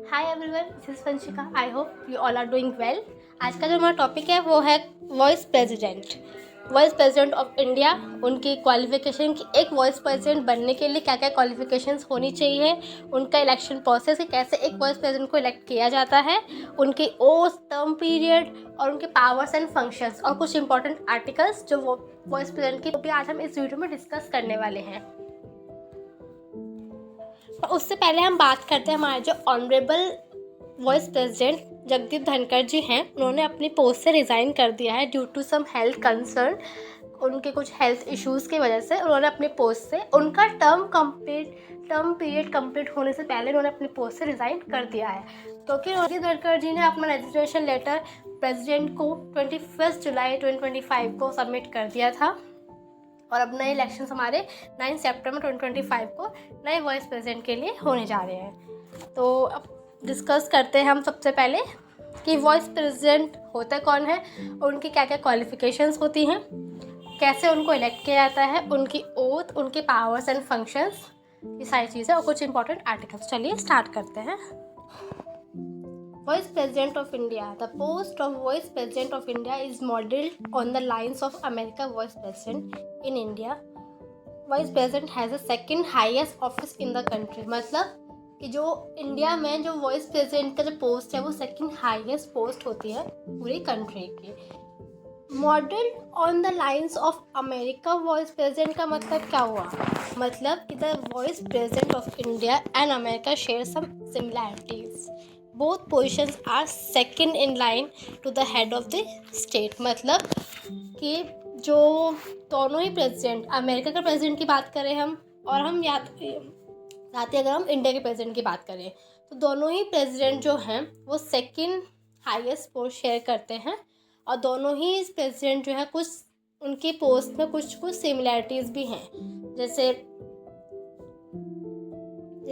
Hi everyone, this is Vanshika. I hope you all are doing well. आज का जो हमारा टॉपिक है वो है वाइस प्रेसिडेंट ऑफ इंडिया। उनकी क्वालिफिकेशन की एक वाइस प्रेसिडेंट बनने के लिए क्या क्या क्वालिफिकेशंस होनी चाहिए, उनका इलेक्शन प्रोसेस है, कैसे एक वाइस प्रेसिडेंट को इलेक्ट किया जाता है, उनकी ओथ, टर्म पीरियड और उनके पावर्स एंड फंक्शंस और कुछ इंपॉर्टेंट आर्टिकल्स जो वो वाइस प्रेसिडेंट की भी आज हम इस वीडियो में डिस्कस करने वाले हैं। और उससे पहले हम बात करते हैं हमारे जो honourable vice president Jagdeep Dhankhar ji हैं। उन्होंने अपनी पोस्ट से रिज़ाइन कर दिया है due to some health concern. उनके कुछ हेल्थ इश्यूज़ की वजह से उन्होंने अपनी पोस्ट से उनका टर्म पीरियड कंप्लीट होने से पहले उन्होंने अपनी पोस्ट से रिज़ाइन कर दिया है, क्योंकि जगदीप धनखड़ जी ने अपना रेजिग्नेशन लेटर प्रेसिडेंट को 21 जुलाई 2025 को सबमिट कर दिया था और अब नए इलेक्शंस हमारे 9 सितंबर 2025 को नए वाइस प्रेसिडेंट के लिए होने जा रहे हैं। तो अब डिस्कस करते हैं हम सबसे पहले कि वाइस प्रेसिडेंट होता कौन है, उनकी क्या क्या क्वालिफिकेशंस होती हैं, कैसे उनको इलेक्ट किया जाता है, उनकी ओथ, उनके पावर्स एंड फंक्शंस, ये सारी चीज़ें और कुछ इंपॉर्टेंट आर्टिकल्स। चलिए स्टार्ट करते हैं। Vice President of India. The post of Vice President of India is modeled on the lines of America Vice President. In India, Vice President has the second highest office in the country. मतलब कि जो India में जो vice president का जो post है वो second highest post होती है पूरी कंट्री की। Model on the lines of America vice president का मतलब क्या हुआ? मतलब कि the vice president of India and America share some similarities. Both positions are second in line to the head of the state. मतलब कि जो दोनों ही प्रेसिडेंट, अमेरिका का प्रेसिडेंट की बात करें हम, और हम साथ ही अगर हम इंडिया के प्रेसिडेंट की बात करें, तो दोनों ही प्रेसिडेंट जो हैं वो सेकेंड हाईएस्ट पोस्ट शेयर करते हैं और दोनों ही प्रेसिडेंट जो है कुछ उनकी पोस्ट में कुछ सिमिलैरिटीज़ भी हैं। जैसे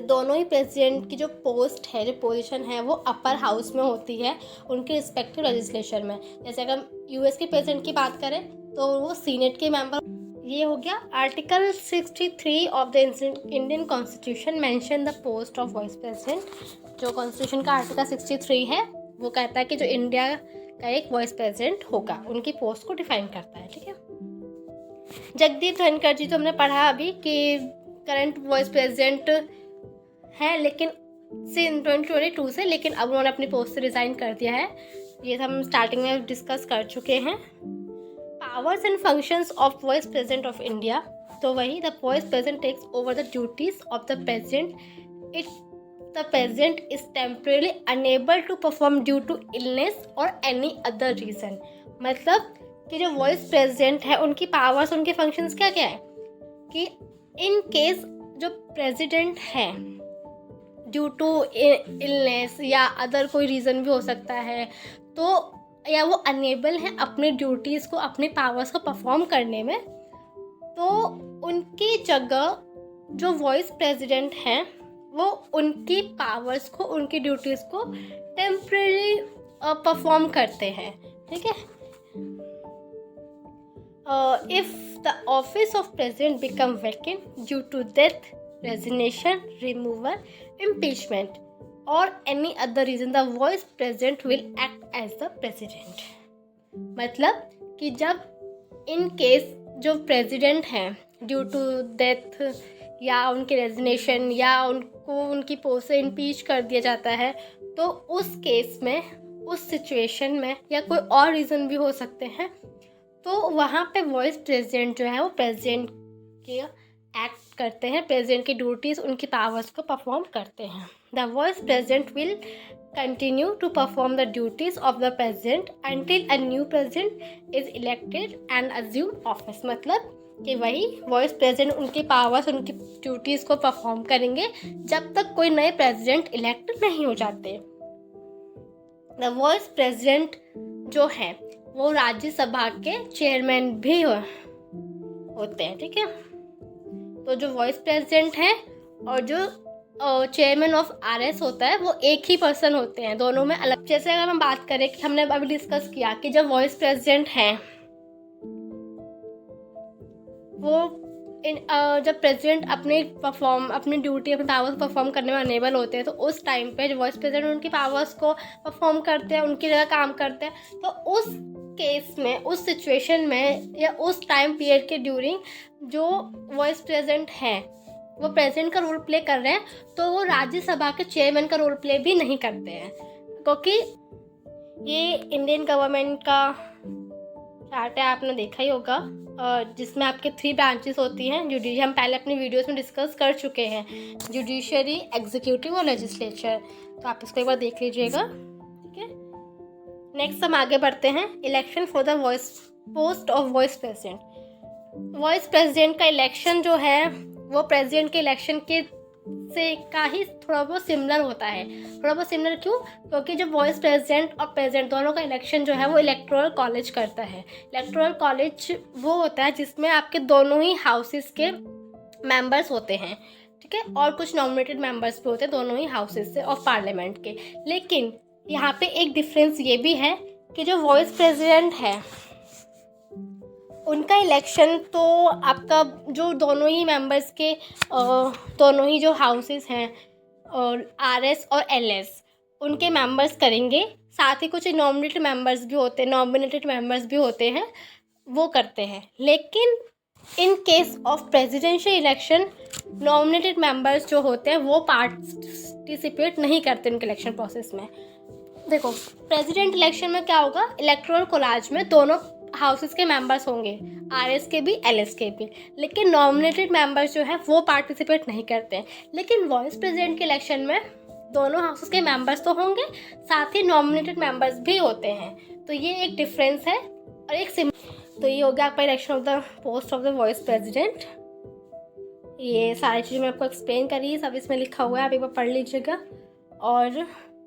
दोनों ही प्रेसिडेंट की जो पोस्ट है, जो पोजीशन है, वो अपर हाउस में होती है उनके रिस्पेक्टिव लेजिस्लेशन में। जैसे अगर हम यूएस के प्रेसिडेंट की बात करें तो वो सीनेट के मेंबर। ये हो गया। Article 63 of the Indian constitution mention the post of vice president. जो कॉन्स्टिट्यूशन का आर्टिकल 63 है वो कहता है कि जो इंडिया का एक वाइस प्रेसिडेंट होगा, उनकी पोस्ट को डिफाइन करता है। ठीक है। जगदीप धनखड़ जी तो हमने पढ़ा अभी कि करंट वाइस प्रेसिडेंट है, लेकिन 2022 से, लेकिन अब उन्होंने अपनी पोस्ट से रिज़ाइन कर दिया है। ये हम स्टार्टिंग में डिस्कस कर चुके हैं। Powers and functions of vice president of India. तो वही, the vice president takes over the duties of the president it the president is temporarily unable to perform due to illness और any other reason. मतलब कि जो vice president है उनकी powers, उनके functions क्या क्या है कि इन केस जो प्रेसिडेंट है ड्यू टू इलनेस या अदर कोई रीज़न भी हो सकता है, तो या वो अनेबल हैं अपने ड्यूटीज़ को, अपने पावर्स को परफॉर्म करने में, तो उनकी जगह जो वाइस प्रेसिडेंट हैं वो उनकी पावर्स को, उनकी ड्यूटीज़ को टेम्परेरी परफॉर्म करते हैं। ठीक है। If the office of president become vacant due to death, resignation, removal, impeachment or any other reason, the vice president will act as the president. मतलब कि जब इन केस जो प्रेसिडेंट हैं ड्यू टू डेथ या उनके resignation या उनको उनकी पोस्ट से इम्पीच कर दिया जाता है, तो उस केस में, उस सिचुएशन में, या कोई और रीज़न भी हो सकते हैं, तो वहाँ पे वाइस प्रेसिडेंट जो है वो प्रेसिडेंट के एक्ट करते हैं, प्रेसिडेंट की ड्यूटीज़, उनकी पावर्स को परफॉर्म करते हैं। The vice president will continue to perform the duties of the president until a new president is elected and assume office. मतलब कि वही वाइस प्रेसिडेंट उनकी पावर्स, उनकी ड्यूटीज़ को परफॉर्म करेंगे जब तक कोई नए प्रेसिडेंट इलेक्ट नहीं हो जाते। द वाइस प्रेसिडेंट जो है वो राज्यसभा के चेयरमैन भी होते हैं। ठीक है। तो जो वाइस प्रेसिडेंट है और जो चेयरमैन ऑफ आरएस होता है वो एक ही पर्सन होते हैं, दोनों में अलग। जैसे अगर हम बात करें कि हमने अभी डिस्कस किया कि जब वाइस प्रेसिडेंट हैं वो जब प्रेसिडेंट अपनी ड्यूटी अपने पावर्स परफॉर्म करने में अनेबल होते हैं, तो उस टाइम पे जो वाइस प्रेसिडेंट उनकी पावर्स को परफॉर्म करते हैं, उनकी जगह काम करते हैं, तो उस केस में, उस सिचुएशन में या उस टाइम पीरियड के ड्यूरिंग जो वाइस प्रेसिडेंट हैं वो प्रेसिडेंट का रोल प्ले कर रहे हैं, तो वो राज्यसभा के चेयरमैन का रोल प्ले भी नहीं करते हैं, क्योंकि ये इंडियन गवर्नमेंट का चार्ट है, आपने देखा ही होगा, जिसमें आपके 3 ब्रांचेस होती हैं। जुडिशरी हम पहले अपनी वीडियोस में डिस्कस कर चुके हैं, जुडिशरी, एग्जीक्यूटिव और लेजिस्लेचर, तो आप इसको एक बार देख लीजिएगा। ठीक है, नेक्स्ट हम आगे बढ़ते हैं। Election for the post of vice president. Vice president का इलेक्शन जो है वो प्रेसिडेंट के इलेक्शन के से का ही थोड़ा बहुत सिमिलर होता है। थोड़ा बहुत सिमिलर क्यों? क्योंकि जब वाइस प्रेसिडेंट और प्रेसिडेंट दोनों का इलेक्शन जो है वो इलेक्टोरल कॉलेज करता है। इलेक्टोरल कॉलेज वो होता है जिसमें आपके दोनों ही हाउसेस के मेंबर्स होते हैं, ठीक है, और कुछ नॉमिनेटेड मेंबर्स भी होते हैं दोनों ही हाउसेस से ऑफ पार्लियामेंट के। लेकिन यहाँ पे एक डिफरेंस ये भी है कि जो वाइस प्रेसिडेंट है उनका इलेक्शन तो आपका जो दोनों ही मेंबर्स के दोनों ही जो हाउसेस हैं और आरएस और एलएस उनके मेंबर्स करेंगे, साथ ही कुछ नॉमिनेटेड मेंबर्स भी होते हैं वो करते हैं। लेकिन in case of presidential election nominated members जो होते हैं वो पार्टिसिपेट नहीं करते उनके इलेक्शन प्रोसेस में। देखो, प्रेसिडेंट इलेक्शन में क्या होगा, इलेक्टोरल कॉलेज में दोनों हाउसेस के मेंबर्स होंगे, आरएस के भी एलएस के भी, लेकिन नॉमिनेटेड मेंबर्स जो है वो पार्टिसिपेट नहीं करते हैं। लेकिन वाइस प्रेसिडेंट के इलेक्शन में दोनों हाउसेस के मेंबर्स तो होंगे, साथ ही नॉमिनेटेड मेंबर्स भी होते हैं। तो ये एक डिफरेंस है और एक तो ये हो गया आपका election of the post of the vice president. ये सारी चीज़ें मैं आपको एक्सप्लेन करी, सब इसमें लिखा हुआ है, आप एक बार पढ़ लीजिएगा। और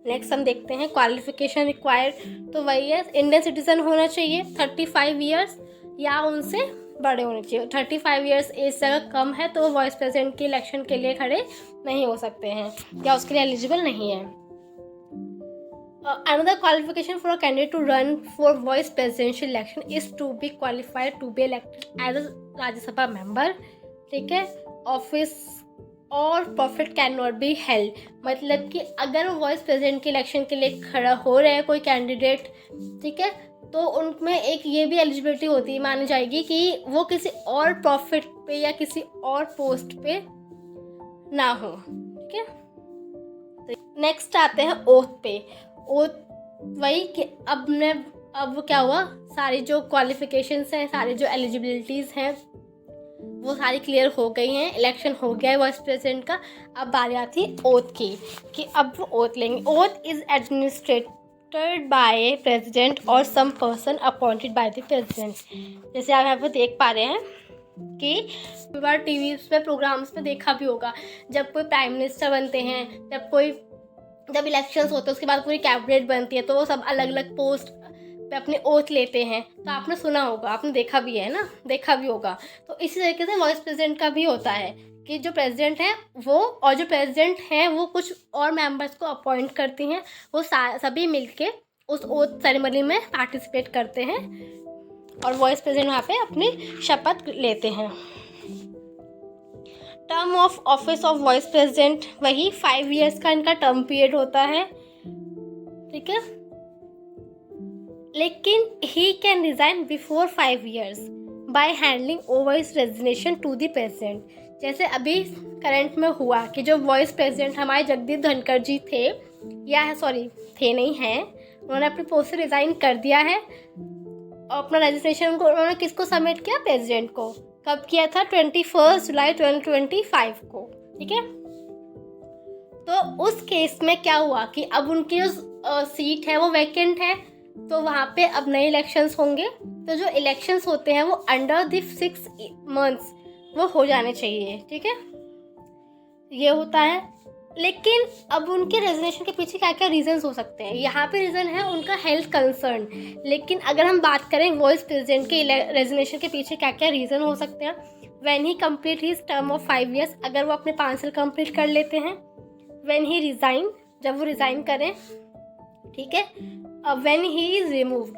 नेक्स्ट हम देखते हैं क्वालिफिकेशन रिक्वायर्ड, तो वही है इंडियन सिटीजन होना चाहिए, 35 ईयर्स या उनसे बड़े होने चाहिए। 35 ईयर्स एज से अगर कम है तो वो वाइस प्रेसिडेंट के इलेक्शन के लिए खड़े नहीं हो सकते हैं या उसके लिए एलिजिबल नहीं है। Another qualification for a candidate to run for vice presidential election is to be qualified to be elected as a Rajya Sabha member, ठीक है। ऑफिस और profit can not be held, मतलब कि अगर वो वाइस प्रेसिडेंट के इलेक्शन के लिए खड़ा हो रहे हैं कोई कैंडिडेट, ठीक है, तो उनमें एक ये भी एलिजिबिलिटी होती है, मानी जाएगी कि वो किसी और प्रॉफिट पे या किसी और पोस्ट पे ना हो, ठीक है। तो नेक्स्ट आते हैं ओथ पे। ओथ वही कि अब क्या हुआ, सारी जो क्वालिफिकेशंस हैं, सारी जो एलिजिबिलिटीज़ हैं वो सारी क्लियर हो गई हैं, इलेक्शन हो गया है वाइस प्रेसिडेंट का। अब बारी आती है ओथ की कि अब वो ओथ लेंगे। Oath is administered by president और some person appointed by the president. जैसे आप यहाँ पर देख पा रहे हैं कि कई बार टीवी में प्रोग्राम्स में देखा भी होगा, जब कोई प्राइम मिनिस्टर बनते हैं, जब इलेक्शंस होते हैं उसके बाद पूरी कैबिनेट बनती है, तो वो सब अलग अलग पोस्ट पे अपने ओथ लेते हैं। तो आपने सुना होगा, आपने देखा भी है ना, देखा भी होगा। तो इसी तरीके से वाइस प्रेसिडेंट का भी होता है कि जो प्रेसिडेंट है वो और जो प्रेसिडेंट हैं वो कुछ और मेंबर्स को अपॉइंट करती हैं, वो सभी मिलके उस ओथ सेरेमनी में पार्टिसिपेट करते हैं और वाइस प्रेसिडेंट वहाँ पे अपनी शपथ लेते हैं। Term of office of vice president वही 5 ईयर्स का इनका टर्म पीरियड होता है, ठीक है। लेकिन he can resign before 5 years by handling over his resignation to the president. जैसे अभी करंट में हुआ कि जो वाइस प्रेसिडेंट हमारे जगदीप धनखड़ जी थे, थे नहीं हैं, उन्होंने अपनी पोस्ट से रिज़ाइन कर दिया है और अपना रजिस्ट्रेशन उन्होंने किसको सबमिट किया, प्रेसिडेंट को। कब किया था, 21 जुलाई 2025 को, ठीक है। तो उस केस में क्या हुआ कि अब उनकी जो सीट है वो वैकेंट है, तो वहाँ पे अब नए इलेक्शंस होंगे। तो जो इलेक्शंस होते हैं वो अंडर द 6 मंथ्स वो हो जाने चाहिए, ठीक है, ये होता है। लेकिन अब उनके रेजिग्नेशन के पीछे क्या क्या रीजंस हो सकते हैं, यहाँ पे रीज़न है उनका हेल्थ कंसर्न। लेकिन अगर हम बात करें वाइस प्रेसिडेंट के रेजिग्नेशन के पीछे क्या क्या रीज़न हो सकते हैं, when he complete his term of 5 years, अगर वो अपने 5 साल कंप्लीट कर लेते हैं। व्हेन ही रिज़ाइन, जब वो रिज़ाइन करें, ठीक है। व्हेन ही इज़ रिमूव्ड,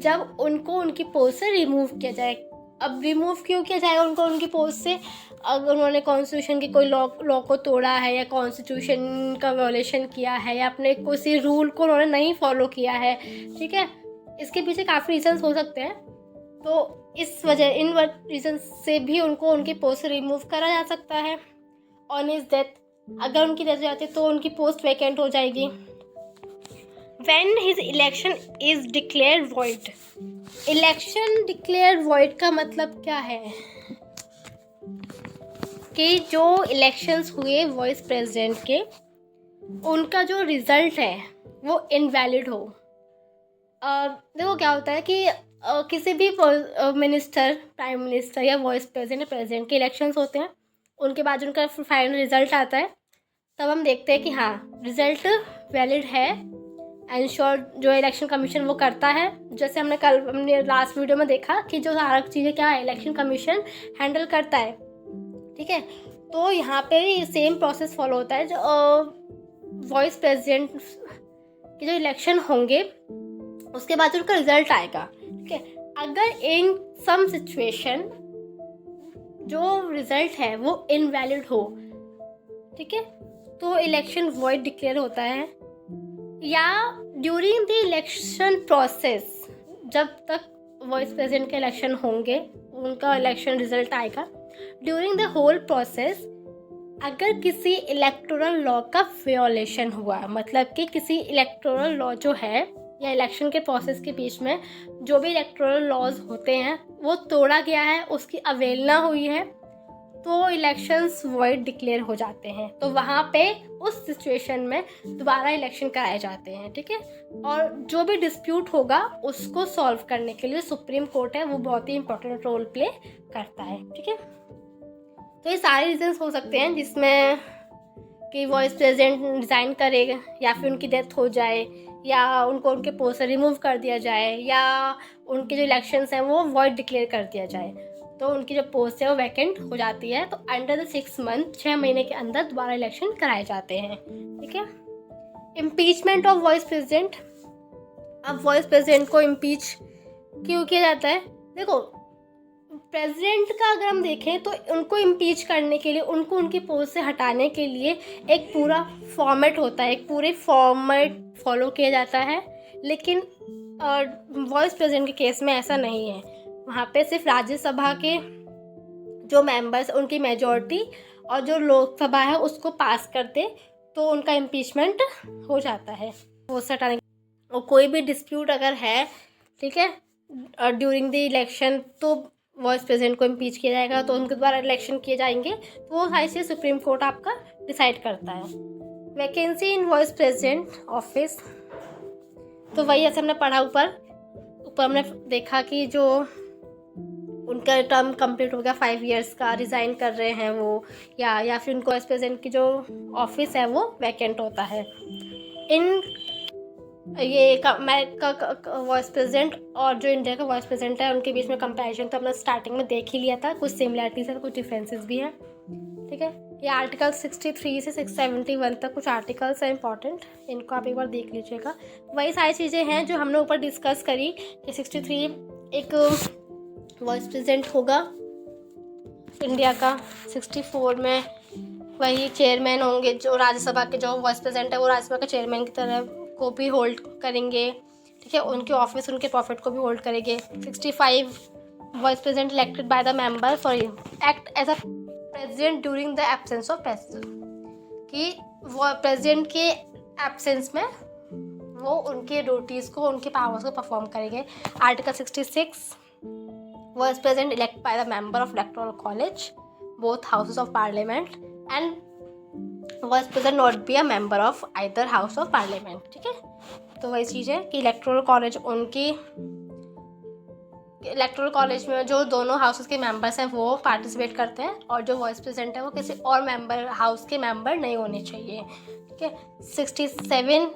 जब उनको उनकी पोस्ट से रिमूव किया जाए, अब रिमूव क्यों किया जाएगा उनको उनकी पोस्ट से? अगर उन्होंने कॉन्स्टिट्यूशन की कोई लॉ को तोड़ा है, या कॉन्स्टिट्यूशन का वायलेशन किया है, या अपने किसी रूल को उन्होंने नहीं फॉलो किया है, ठीक है, इसके पीछे काफ़ी रीजंस हो सकते हैं। तो इस वजह इन रीजन से भी उनको उनकी पोस्ट से रिमूव करा जा सकता है। ऑन हिज डेथ, अगर उनकी डेथ हो जाती है तो उनकी पोस्ट वैकेंट हो जाएगी। When his election is declare void, election declare void का मतलब क्या है कि जो इलेक्शंस हुए वाइस प्रेसिडेंट के, उनका जो रिज़ल्ट है वो इनवैलिड हो। देखो क्या होता है कि किसी भी मिनिस्टर, प्राइम मिनिस्टर या वाइस प्रेसिडेंट के इलेक्शंस होते हैं, उनके बाद उनका फाइनल रिजल्ट आता है, तब हम देखते हैं कि हाँ रिज़ल्ट वैलिड है। एंश्योर जो इलेक्शन कमीशन वो करता है, जैसे हमने लास्ट वीडियो में देखा कि जो सारा चीज़ें क्या है इलेक्शन कमीशन हैंडल करता है, ठीक है। तो यहाँ पे सेम प्रोसेस फॉलो होता है। जो वाइस प्रेसिडेंट के जो इलेक्शन होंगे उसके बाद उनका रिजल्ट आएगा, ठीक है। अगर इन सम सिचुएशन जो रिजल्ट है वो इनवैलिड हो, ठीक है, तो इलेक्शन वॉइड डिक्लेयर होता है। या ड्यूरिंग द इलेक्शन प्रोसेस, जब तक वाइस प्रेसिडेंट के इलेक्शन होंगे, उनका इलेक्शन रिजल्ट आएगा, ड्यूरिंग द होल प्रोसेस अगर किसी इलेक्टोरल लॉ का वियोलेशन हुआ, मतलब कि किसी इलेक्टोरल लॉ जो है या इलेक्शन के प्रोसेस के बीच में जो भी इलेक्टोरल लॉज होते हैं वो तोड़ा गया है, उसकी अवहेलना हुई है, तो इलेक्शंस वॉइड डिक्लेयर हो जाते हैं। तो वहाँ पे उस सिचुएशन में दोबारा इलेक्शन कराए जाते हैं, ठीक है। और जो भी डिस्प्यूट होगा उसको सॉल्व करने के लिए सुप्रीम कोर्ट है वो बहुत ही इंपॉर्टेंट रोल प्ले करता है, ठीक है। तो ये सारे रीजंस हो सकते हैं जिसमें कि वाइस प्रेसिडेंट रिज़ाइन करेगा, या फिर उनकी डेथ हो जाए, या उनको उनके पोस्ट से रिमूव कर दिया जाए, या उनके जो इलेक्शंस हैं वो वॉइड डिक्लेयर कर दिया जाए, तो उनकी जो पोस्ट है वो वैकेंट हो जाती है। तो अंडर द 6 मंथ, 6 महीने के अंदर दोबारा इलेक्शन कराए जाते हैं, ठीक है। इम्पीचमेंट ऑफ वाइस प्रेसिडेंट, अब वाइस प्रेसिडेंट को इम्पीच क्यों किया जाता है? देखो प्रेसिडेंट का अगर हम देखें तो उनको इम्पीच करने के लिए, उनको उनकी पोस्ट से हटाने के लिए एक पूरा फॉर्मेट होता है, एक पूरे फॉर्मेट फॉलो किया जाता है। लेकिन वाइस प्रेसिडेंट के केस में ऐसा नहीं है। वहाँ पे सिर्फ राज्यसभा के जो मेंबर्स, उनकी मेजॉरिटी और जो लोकसभा है उसको पास करते तो उनका इम्पीचमेंट हो जाता है पोस्ट से हटाने। और कोई भी डिस्प्यूट अगर है, ठीक है, ड्यूरिंग द इलेक्शन, तो वाइस प्रेसिडेंट को इम्पीच किया जाएगा, तो उनके द्वारा इलेक्शन किए जाएंगे, तो वो सारी चीज़ सुप्रीम कोर्ट आपका डिसाइड करता है। वैकेंसी इन वाइस प्रेसिडेंट ऑफिस, तो वही ऐसे हमने पढ़ा ऊपर हमने देखा कि जो उनका टर्म कंप्लीट हो गया 5 इयर्स का, रिज़ाइन कर रहे हैं वो, या फिर उनको वाइस प्रेसिडेंट की जो ऑफिस है वो वैकेंट होता है। इन ये अमेरिका का वाइस प्रेसिडेंट और जो इंडिया का वाइस प्रेसिडेंट है उनके बीच में कंपैरिजन तो हमने स्टार्टिंग में देख ही लिया था, कुछ सिमिलैरिटीज है कुछ डिफरेंसेस भी हैं, ठीक है। ये आर्टिकल 63 से 671 तक कुछ आर्टिकल्स हैं इंपॉर्टेंट, इनको आप एक बार देख लीजिएगा। वही सारी चीज़ें हैं जो हमने ऊपर डिस्कस करी कि 63 एक वाइस प्रेसिडेंट होगा इंडिया का, 64 में वही चेयरमैन होंगे, जो राज्यसभा के जो वाइस प्रेसिडेंट है वो राज्यसभा के चेयरमैन की तरह को भी होल्ड करेंगे, ठीक है, उनके ऑफिस उनके प्रॉफिट को भी होल्ड करेंगे। 65 vice president elected by the member act as a president during the absence of president, कि वो प्रेसिडेंट के एब्सेंस में वो उनके ड्यूटीज़ को, उनके पावर्स को परफॉर्म करेंगे। Article 66 vice president elect bye the member of electoral college both houses of parliament and vice president not be a member of either house of parliament, ठीक है। तो वही चीज़ है कि इलेक्टोरल कॉलेज इलेक्टोरल कॉलेज में जो दोनों हाउसेस के मेंबर्स हैं वो पार्टिसिपेट करते हैं, और जो वाइस प्रेसिडेंट है वो किसी और मेंबर हाउस के मेंबर नहीं होने चाहिए, ठीक है। 67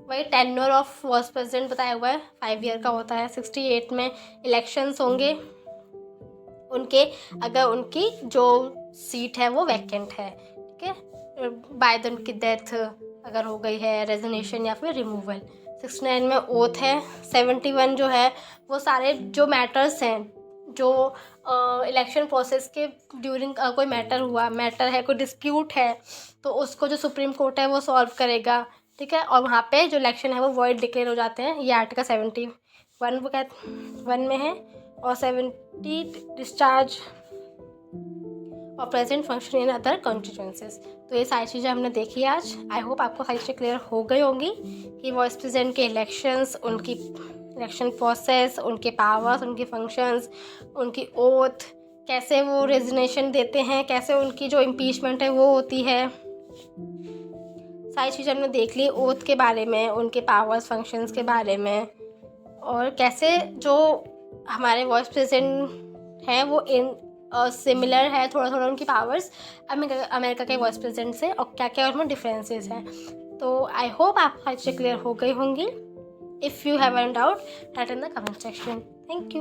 वही टेन्योर ऑफ वाइस प्रेसिडेंट बताया हुआ है 5 ईयर का होता है। 68 में इलेक्शंस होंगे उनके, अगर उनकी जो सीट है वो वैकेंट है, ठीक है, बाय द उनकी डेथ अगर हो गई है, रेजिग्नेशन या फिर रिमूवल। 69 में ओथ है। 71 जो है वो सारे जो मैटर्स हैं जो इलेक्शन प्रोसेस के ड्यूरिंग कोई मैटर है, कोई डिस्प्यूट है, तो उसको जो सुप्रीम कोर्ट है वो सॉल्व करेगा, ठीक है। और वहाँ पे जो इलेक्शन है वो वॉइड डिक्लेयर हो जाते हैं। ये आर्टिकल 71 वो 1 में है, और 70 डिस्चार्ज और present function in other constituencies. तो ये सारी चीज़ें हमने देखी आज। आई होप आपको सारी चीज़ें क्लियर हो गई होंगी कि वाइस प्रेसिडेंट के इलेक्शंस, उनकी इलेक्शन प्रोसेस, उनके पावर्स, उनके फंक्शंस, उनकी ओथ, कैसे वो रेजिग्नेशन देते हैं, कैसे उनकी जो इम्पीचमेंट है वो होती है। सारी चीज़ें हमने देख ली ओथ के बारे में, उनके पावर्स फंक्शंस के बारे में, और कैसे जो हमारे वाइस प्रेसिडेंट हैं वो सिमिलर है थोड़ा थोड़ा उनकी पावर्स अमेरिका के वाइस प्रेसिडेंट से, और क्या क्या उनमें डिफरेंसेस हैं। तो आई होप आप हर चीज़ क्लियर हो गई होंगी। If you have any doubt, right in the comment section. Thank you.